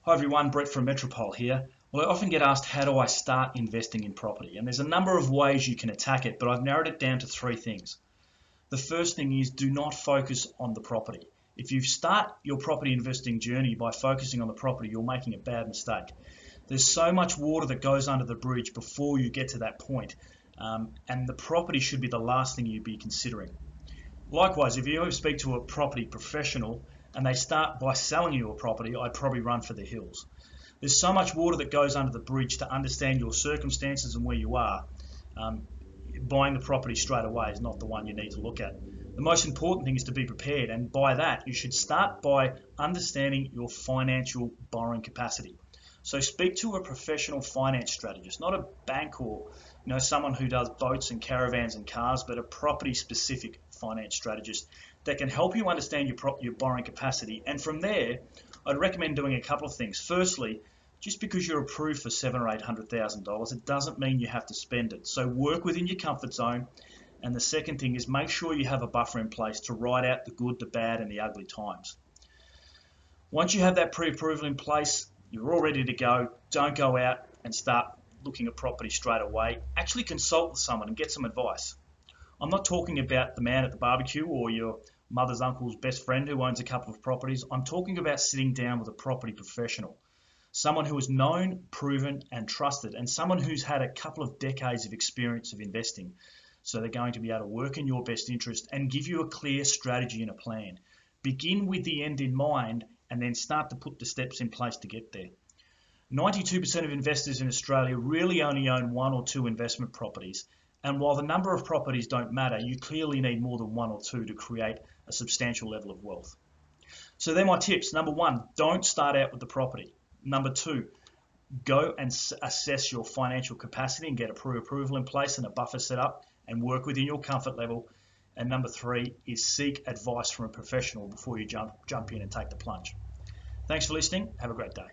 Hi everyone, Brett from Metropole here. Well, I often get asked, how do I start investing in property? And there's a number of ways you can attack it, but I've narrowed it down to three things. The first thing is, do not focus on the property. If you start your property investing journey by focusing on the property, you're making a bad mistake. There's so much water that goes under the bridge before you get to that point, and the property should be the last thing you'd be considering. Likewise, if you ever speak to a property professional and they start by selling you a property, I'd probably run for the hills. There's so much water that goes under the bridge to understand your circumstances and where you are. Buying the property straight away is not the one you need to look at. The most important thing is to be prepared, and by that you should start by understanding your financial borrowing capacity. So speak to a professional finance strategist, not a bank or someone who does boats and caravans and cars, but a property specific finance strategist that can help you understand your borrowing capacity. And from there, I'd recommend doing a couple of things. Firstly, just because you're approved for $700,000 or $800,000, it doesn't mean you have to spend it. So work within your comfort zone. And the second thing is, make sure you have a buffer in place to ride out the good, the bad, and the ugly times. Once you have that pre-approval in place, you're all ready to go. Don't go out and start looking at property straight away. Actually consult with someone and get some advice. I'm not talking about the man at the barbecue or your mother's uncle's best friend who owns a couple of properties. I'm talking about sitting down with a property professional, someone who is known, proven, and trusted, and someone who's had a couple of decades of experience of investing. So they're going to be able to work in your best interest and give you a clear strategy and a plan. Begin with the end in mind and then start to put the steps in place to get there. 92% of investors in Australia really only own one or two investment properties. And while the number of properties don't matter, you clearly need more than one or two to create a substantial level of wealth. So they're my tips. Number one, don't start out with the property. Number two, go and assess your financial capacity and get a pre-approval in place and a buffer set up and work within your comfort level. And number three is seek advice from a professional before you jump in and take the plunge. Thanks for listening. Have a great day.